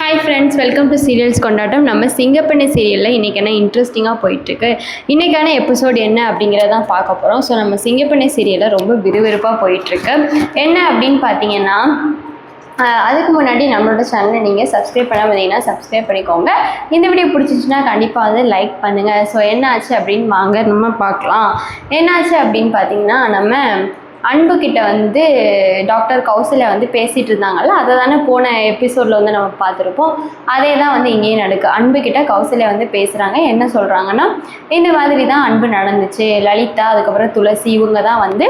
Hi friends, welcome to serials கொண்டாட்டம். நம்ம சிங்கப்பெண்ணை சீரியலில் இன்றைக்கி என்ன இன்ட்ரெஸ்டிங்காக போயிட்டுருக்கு, இன்றைக்கான எபிசோட் என்ன அப்படிங்கிறதான் பார்க்க போகிறோம். ஸோ நம்ம சிங்கப்பெண்ணை சீரியலில் ரொம்ப விறுவிறுப்பாக போயிட்டுருக்கு. என்ன அப்படின்னு பார்த்தீங்கன்னா, அதுக்கு முன்னாடி நம்மளோட சேனலை நீங்கள் சப்ஸ்கிரைப் பண்ண வந்தீங்கன்னா சப்ஸ்கிரைப் பண்ணிக்கோங்க. இந்த வீடியோ பிடிச்சிச்சின்னா கண்டிப்பாக வந்து லைக் பண்ணுங்கள். ஸோ என்ன ஆச்சு அப்படின்னு வாங்க நம்ம பார்க்கலாம். என்னாச்சு அப்படின்னு பார்த்தீங்கன்னா, நம்ம அன்புக்கிட்ட வந்து டாக்டர் கௌசல்யா வந்து பேசிகிட்டு இருந்தாங்கல்ல, அதை தானே போன எபிசோடில் வந்து நம்ம பார்த்துருப்போம். அதே தான் வந்து இங்கேயும் நடக்கு. அன்புக்கிட்ட கௌசல்யா வந்து பேசுகிறாங்க. என்ன சொல்கிறாங்கன்னா, இந்த மாதிரி தான் அன்பு நடந்துச்சு. லலிதா, அதுக்கப்புறம் துளசி, இவங்க தான் வந்து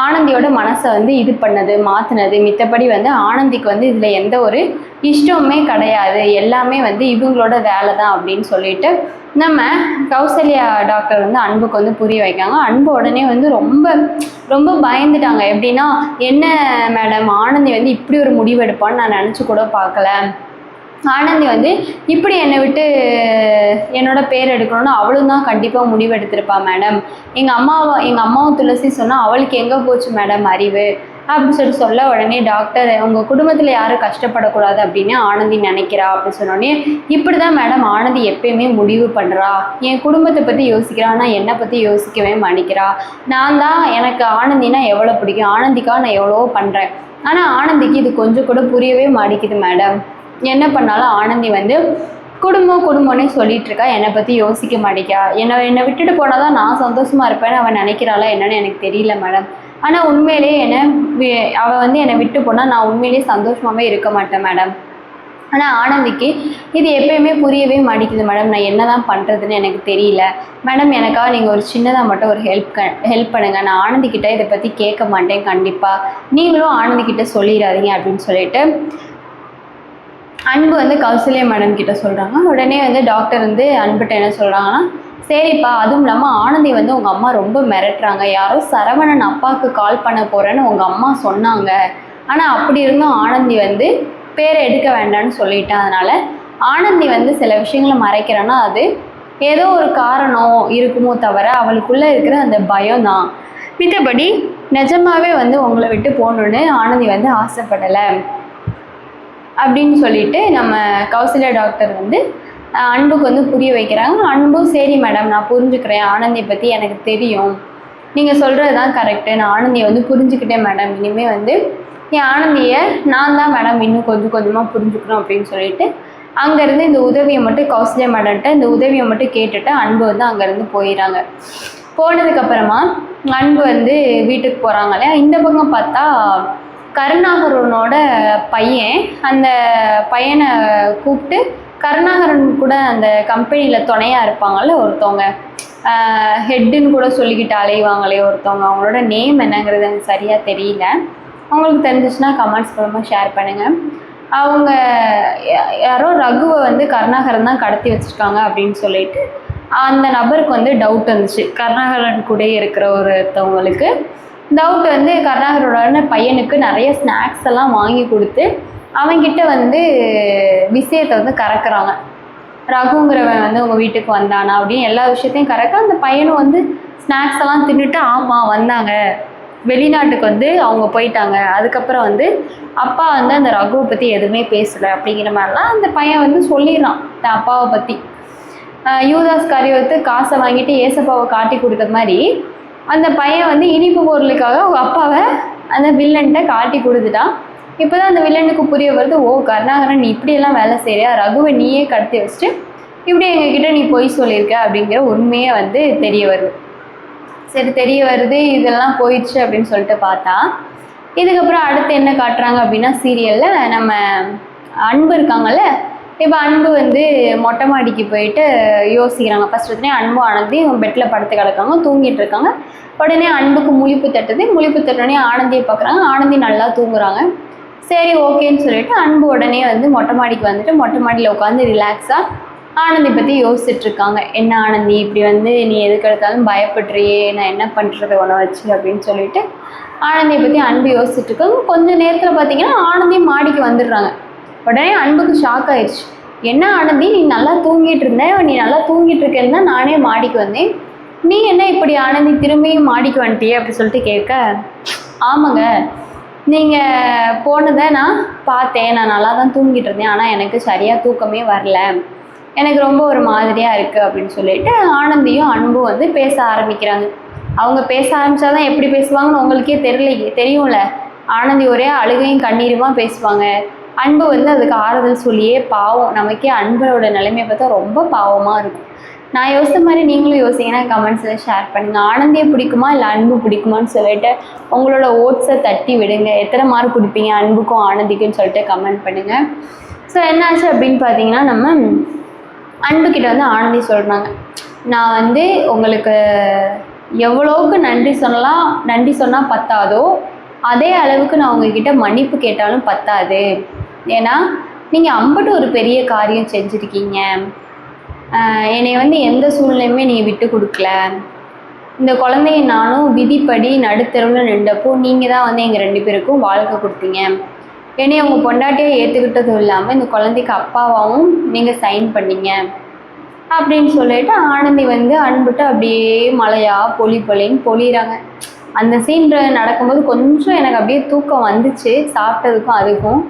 ஆனந்தியோட மனசை வந்து இது பண்ணது, மாற்றினது. மித்தபடி வந்து ஆனந்திக்கு வந்து இதில் எந்த ஒரு இஷ்டமுமே கிடையாது, எல்லாமே வந்து இவங்களோட வேலை தான் அப்படின்னு சொல்லிட்டு நம்ம கௌசல்யா டாக்டர் வந்து அன்புக்கு வந்து புரிய வைக்காங்க. அன்பு உடனே வந்து ரொம்ப ரொம்ப பயந்துட்டாங்க. எப்படின்னா, என்ன மேடம், ஆனந்தி வந்து இப்படி ஒரு முடிவு எடுப்பான்னு நான் நினச்சி கூட பார்க்கல. ஆனந்தி வந்து இப்படி என்னை விட்டு என்னோட பேர் எடுக்கணும்னு அவளும் தான் கண்டிப்பாக முடிவு எடுத்திருப்பா மேடம். எங்கள் அம்மாவும் துளசி சொன்னால் அவளுக்கு எங்கே போச்சு மேடம் அறிவு அப்படின்னு சொல்ல உடனே டாக்டர், உங்கள் குடும்பத்தில் யாரும் கஷ்டப்படக்கூடாது அப்படின்னு ஆனந்தி நினைக்கிறா அப்படின்னு சொன்னோடனே, இப்படி தான் மேடம் ஆனந்தி எப்பயுமே முடிவு பண்ணுறா. என் குடும்பத்தை பற்றி யோசிக்கிறா, ஆனால் என்னை பற்றி யோசிக்கவே மாட்டேங்கிறா. நான் தான், எனக்கு ஆனந்தினா எவ்வளோ பிடிக்கும், ஆனந்திக்காக நான் எவ்வளோ பண்ணுறேன். ஆனால் ஆனந்திக்கு இது கொஞ்சம் கூட புரியவே மாட்டேங்குது மேடம். என்ன பண்ணாலும் ஆனந்தி வந்து குடும்பம்னே சொல்லிட்டு இருக்கா, என்னை பற்றி யோசிக்க மாட்டேங்கா. என்னை விட்டுட்டு போனால் தான் நான் சந்தோஷமாக இருப்பேன்னு அவன் நினைக்கிறாளா என்னன்னு எனக்கு தெரியல மேடம். ஆனால் உண்மையிலேயே அவள் வந்து என்னை விட்டு போனால் நான் உண்மையிலேயே சந்தோஷமாகவே இருக்க மாட்டேன் மேடம். ஆனால் ஆனந்திக்கு இது எப்பயுமே புரியவே மாட்டேங்குது மேடம். நான் என்ன தான் பண்ணுறதுன்னு எனக்கு தெரியல மேடம். எனக்காக நீங்கள் ஒரு சின்னதாக மட்டும் ஒரு ஹெல்ப் பண்ணுங்கள். நான் ஆனந்திக்கிட்ட இதை பற்றி கேட்க மாட்டேன் கண்டிப்பாக. நீங்களும் ஆனந்திக்கிட்ட சொல்லிடாதீங்க அப்படின்னு சொல்லிட்டு அன்பு வந்து கௌசல்யா மேடம் கிட்ட சொல்கிறாங்க. உடனே வந்து டாக்டர் வந்து அன்புகிட்ட என்ன சொல்கிறாங்கன்னா, சரிப்பா, அதுவும் இல்லாமல் ஆனந்தி வந்து உங்கள் அம்மா ரொம்ப மிரட்டுறாங்க. யாரோ சரவணன் அப்பாவுக்கு கால் பண்ண போகிறேன்னு உங்கள் அம்மா சொன்னாங்க. ஆனால் அப்படி இருந்தும் ஆனந்தி வந்து பேரை எடுக்க வேண்டாம்னு சொல்லிட்டேன். அதனால் ஆனந்தி வந்து சில விஷயங்களை மறைக்கிறேன்னா அது ஏதோ ஒரு காரணம் இருக்குமோ தவிர அவளுக்குள்ளே இருக்கிற அந்த பயம் தான். மித்தபடி நிஜமாகவே வந்து உங்களை விட்டு போகணுன்னு ஆனந்தி வந்து ஆசைப்படலை அப்படின்னு சொல்லிட்டு நம்ம கௌசல்யா டாக்டர் வந்து அன்புக்கு வந்து புரிய வைக்கிறாங்க. அன்பும் சரி மேடம், நான் புரிஞ்சுக்கிறேன், ஆனந்தியை பற்றி எனக்கு தெரியும், நீங்கள் சொல்கிறது தான் கரெக்டு, நான் ஆனந்தியை வந்து புரிஞ்சுக்கிட்டேன் மேடம். இனிமேல் வந்து என் ஆனந்தியை நான் தான் மேடம் இன்னும் கொஞ்சம் கொஞ்சமாக புரிஞ்சுக்கணும் அப்படின்னு சொல்லிட்டு அங்கேருந்து இந்த உதவியை மட்டும் கௌசல்யா மேடம்கிட்ட இந்த உதவியை மட்டும் கேட்டுட்டு அன்பு வந்து அங்கேருந்து போயிடறாங்க. போனதுக்கப்புறமா அன்பு வந்து வீட்டுக்கு போகிறாங்க இல்லையா. இந்த பக்கம் பார்த்தா கருணாகரனோட பையன், அந்த பையனை கூப்பிட்டு கருணாகரன் கூட அந்த கம்பெனியில் துணையாக இருப்பாங்கள்ல ஒருத்தவங்க, ஹெட்டுன்னு கூட சொல்லிக்கிட்டு அலைவாங்களே ஒருத்தவங்க, அவங்களோட நேம் என்னங்கிறது எனக்கு சரியாக தெரியல. அவங்களுக்கு தெரிஞ்சிச்சுன்னா கமெண்ட்ஸ் மூலமாக ஷேர் பண்ணுங்கள். அவங்க யாரோ ரகுவை வந்து கருணாகரன் தான் கடத்தி வச்சுருக்காங்க அப்படின்னு சொல்லிட்டு அந்த நபருக்கு வந்து டவுட் வந்துச்சு. கருணாகரன் கூட இருக்கிற ஒருத்தவங்களுக்கு டவுட் வந்து கருணாகரோட பையனுக்கு நிறைய ஸ்நாக்ஸ் எல்லாம் வாங்கி கொடுத்து அவங்கிட்ட வந்து விஷயத்தை வந்து கறக்குறாங்க. ரகுங்கிறவன் வந்து உங்கள் வீட்டுக்கு வந்தானா அப்படின்னு எல்லா விஷயத்தையும் கறக்க அந்த பையனும் வந்து ஸ்நாக்ஸ் எல்லாம் தின்னுட்டு ஆமாம் வந்தாங்க, வெளிநாட்டுக்கு வந்து அவங்க போயிட்டாங்க, அதுக்கப்புறம் வந்து அப்பா வந்து அந்த ரகுவை பற்றி எதுவுமே பேசலை அப்படிங்கிற மாதிரிலாம் அந்த பையன் வந்து சொல்லிடுறான் தன் அப்பாவை பற்றி. யூதாஸ் காரியத்தை காசை வாங்கிட்டு ஏசப்பாவை காட்டி கொடுத்த மாதிரி அந்த பையன் வந்து இனிப்பு பொருளுக்காக அவங்க அப்பாவை அந்த வில்லன்கிட்ட காட்டி கொடுத்துட்டான். இப்போ தான் அந்த வில்லனுக்கு புரிய வருது, ஓ கருணாகரன் நீ இப்படியெல்லாம் வேலை செய்கிறியா, ரகுவை நீயே கடத்தி வச்சுட்டு இப்படி எங்ககிட்ட நீ பொய் சொல்லியிருக்க அப்படிங்கிற உண்மையே வந்து தெரிய வருது. சரி தெரிய வருது, இதெல்லாம் போயிடுச்சு அப்படின்னு சொல்லிட்டு பார்த்தா இதுக்கப்புறம் அடுத்து என்ன காட்டுறாங்க அப்படின்னா, சீரியலில் நம்ம அன்பு இருக்காங்கல்ல. இப்போ அன்பு வந்து மொட்டை மாடிக்கு போயிட்டு யோசிக்கிறாங்க. ஃபஸ்ட் உடனே அன்பு ஆனந்தி பெட்டில் படுத்து கிடக்காங்க, தூங்கிட்டு இருக்காங்க. உடனே அன்புக்கு முழிப்பு தட்டுது. முழிப்பு தட்டுனே ஆனந்தியை பார்க்குறாங்க. ஆனந்தி நல்லா தூங்குறாங்க. சரி ஓகேன்னு சொல்லிட்டு அன்பு உடனே வந்து மொட்டை மாடிக்கு வந்துட்டு மொட்டை மாடியில் உட்காந்து ரிலாக்ஸாக ஆனந்தி பற்றி யோசிச்சுட்ருக்காங்க. என்ன ஆனந்தி இப்படி வந்து நீ எதுக்கு எடுத்தாலும் பயப்படுறியே, நான் என்ன பண்ணுறது உன்னை வச்சு அப்படின்னு சொல்லிட்டு ஆனந்தியை பற்றி அன்பு யோசிச்சுட்ருக்காங்க. கொஞ்சம் நேரத்தில் பார்த்தீங்கன்னா ஆனந்தி மாடிக்கு வந்துடுறாங்க. உடனே அன்புக்கு ஷாக் ஆயிடுச்சு. என்ன ஆனந்தி, நீ நல்லா தூங்கிட்டு இருந்தேன், நீ நல்லா தூங்கிட்டு இருக்கேன்னு தான் நானே மாடிக்கு வந்தேன், நீ என்ன இப்படி ஆனந்தி திரும்பியும் மாடிக்கு வந்துட்டியே அப்படி சொல்லிட்டு கேட்க, ஆமாங்க நீங்கள் போனதை நான் பார்த்தேன், நான் நல்லா தான் தூங்கிட்டு இருந்தேன், ஆனால் எனக்கு சரியாக தூக்கமே வரல, எனக்கு ரொம்ப ஒரு மாதிரியாக இருக்குது அப்படின்னு சொல்லிட்டு ஆனந்தியும் அன்பும் வந்து பேச ஆரம்பிக்கிறாங்க. அவங்க பேச ஆரம்பித்தாதான் எப்படி பேசுவாங்கன்னு உங்களுக்கே தெரியும்ல. ஆனந்தி ஒரே அழுகையும் கண்ணீருமா பேசுவாங்க. அன்பு வந்து அதுக்கு ஆறுதல் சொல்லியே பாவம், நமக்கே அன்போட நிலைமையை பார்த்தா ரொம்ப பாவமாக இருக்கும். நான் யோசித்த மாதிரி நீங்களும் யோசிங்கன்னா கமெண்ட்ஸில் ஷேர் பண்ணுங்கள். ஆனந்தியை பிடிக்குமா இல்லை அன்பு பிடிக்குமான்னு சொல்லிட்டு உங்களோட ஓட்ஸை தட்டி விடுங்க. எத்தனை மார்க் கொடுப்பீங்க அன்புக்கும் ஆனந்திக்குன்னு சொல்லிட்டு கமெண்ட் பண்ணுங்கள். ஸோ என்னாச்சு அப்படின்னு பார்த்தீங்கன்னா, நம்ம அன்புக்கிட்ட வந்து ஆனந்தி சொல்கிறாங்க, நான் வந்து உங்களுக்கு எவ்வளோவுக்கு நன்றி சொன்னால் பத்தாதோ அதே அளவுக்கு நான் உங்ககிட்ட மன்னிப்பு கேட்டாலும் பத்தாது. ஏன்னா நீங்கள் அம்பட்டு ஒரு பெரிய காரியம் செஞ்சுருக்கீங்க. என்னை வந்து எந்த சூழ்நிலையுமே நீங்கள் விட்டு கொடுக்கல. இந்த குழந்தைய நானும் விதிப்படி நடுத்தருவில் நின்றப்போ நீங்கள் தான் வந்து எங்கள் 2 பேருக்கும் வாழ்க்கை கொடுத்தீங்க. என்னை உங்கள் பொண்டாட்டியை ஏற்றுக்கிட்டதும் இல்லாமல் இந்த குழந்தைக்கு அப்பாவாகவும் நீங்கள் சைன் பண்ணீங்க அப்படின்னு சொல்லிட்டு ஆனந்தி வந்து அன்புட்டு அப்படியே மழையாக பொழின்னு பொழிகிறாங்க. அந்த சீன் நடக்கும்போது கொஞ்சம் எனக்கு அப்படியே தூக்கம் வந்துச்சு, சாப்பிட்டதுக்கும் அதுக்கும்.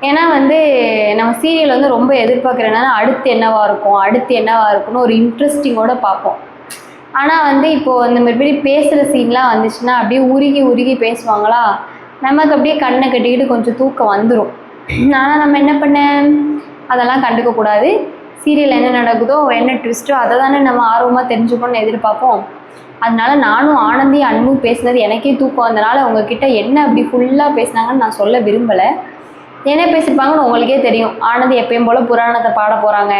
ஏன்னா வந்து நம்ம சீரியல் வந்து ரொம்ப எதிர்பார்க்குறதுனால அடுத்து என்னவாக இருக்கும்னு ஒரு இன்ட்ரெஸ்டிங்கோடு பார்ப்போம். ஆனால் வந்து இப்போது இந்த மாதிரி பேசுகிற சீன்லாம் வந்துச்சுன்னா அப்படியே உருகி பேசுவாங்களா, நமக்கு அப்படியே கண்ணை கட்டிக்கிட்டு கொஞ்சம் தூக்கம் வந்துடும். ஆனால் நம்ம என்ன அதெல்லாம் கண்டுக்கக்கூடாது. சீரியல் என்ன நடக்குதோ என்ன ட்விஸ்ட்டோ அதை தானே நம்ம ஆர்வமாக தெரிஞ்சுக்கணும்னு எதிர்பார்ப்போம். அதனால நானும் ஆனந்தி அன்பும் பேசுனது எனக்கே தூக்கம் வந்தனால உங்ககிட்ட என்ன அப்படி ஃபுல்லாக பேசினாங்கன்னு நான் சொல்ல விரும்பலை. என்ன பேசியிருப்பாங்கன்னு உங்களுக்கே தெரியும். ஆனந்தி எப்பயும் போல் புராணத்தை பாட போகிறாங்க,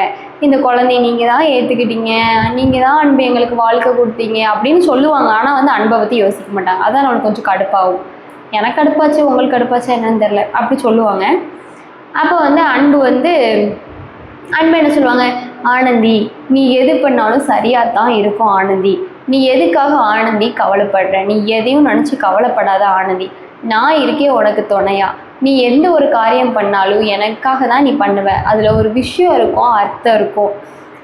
இந்த குழந்தைய நீங்கள் தான் ஏற்றுக்கிட்டீங்க, நீங்கள் தான் அன்பு எங்களுக்கு வாழ்க்கை கொடுத்தீங்க அப்படின்னு சொல்லுவாங்க. ஆனால் வந்து அன்பை பற்றி யோசிக்க மாட்டாங்க. அதான் நம்மளுக்கு கொஞ்சம் கடுப்பாகும். எனக்கு கடுப்பாச்சு, உங்களுக்கு கடுப்பாச்சா என்னன்னு தெரில, அப்படி சொல்லுவாங்க. அப்போ வந்து அன்பு என்ன சொல்லுவாங்க, ஆனந்தி நீ எது பண்ணாலும் சரியாக தான் இருக்கும் ஆனந்தி, நீ எதுக்காக ஆனந்தி கவலைப்படுற, நீ எதையும் நினச்சி கவலைப்படாத ஆனந்தி, நான் இருக்கேன் உனக்கு துணையா, நீ எந்த ஒரு காரியம் பண்ணாலும் எனக்காக தான் நீ பண்ணுவ, அதில் ஒரு விஷயம் இருக்கும், அர்த்தம் இருக்கும்,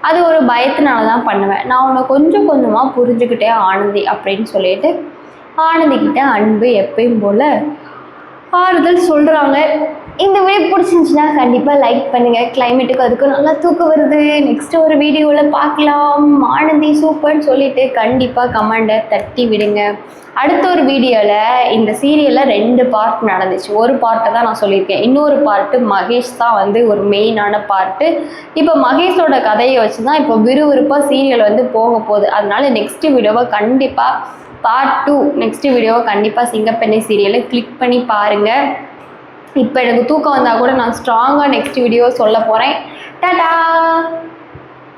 அது ஒரு பயத்தினால தான் பண்ணுவேன், நான் உன்னை கொஞ்சம் கொஞ்சமாக புரிஞ்சுக்கிட்டே ஆனந்தி அப்படின்னு சொல்லிட்டு ஆனந்திக்கிட்ட அன்பு எப்பயும் போல் ஆறுதல் சொல்கிறாங்க. இந்த வீடியோ பிடிச்சிருந்துச்சுன்னா கண்டிப்பாக லைக் பண்ணுங்கள். கிளைமேட்டுக்கு அதுக்கும் நல்லா தூக்கம் வருது. நெக்ஸ்ட்டு ஒரு வீடியோவில் பார்க்கலாம். ஆனந்தி சூப்பர்னு சொல்லிவிட்டு கண்டிப்பாக கமெண்டை தட்டி விடுங்க. அடுத்த ஒரு வீடியோவில் இந்த சீரியலில் 2 பார்ட் நடந்துச்சு. ஒரு பார்ட்டை தான் நான் சொல்லியிருக்கேன், இன்னொரு பார்ட்டு மகேஷ் தான் வந்து ஒரு மெயினான பார்ட்டு. இப்போ மகேஷோட கதையை வச்சு தான் இப்போ விறுவிறுப்பாக சீரியல் வந்து போக போகுது. அதனால நெக்ஸ்ட்டு வீடியோவை கண்டிப்பாக பார்ட் 2 நெக்ஸ்ட் வீடியோவை கண்டிப்பாக சிங்கப்பெண்ணை சீரியலை கிளிக் பண்ணி பாருங்கள். இப்போ எனக்கு தூக்கம் வந்தால் கூட நான் ஸ்ட்ராங்காக நெக்ஸ்ட் வீடியோ சொல்ல போகிறேன். டாடா.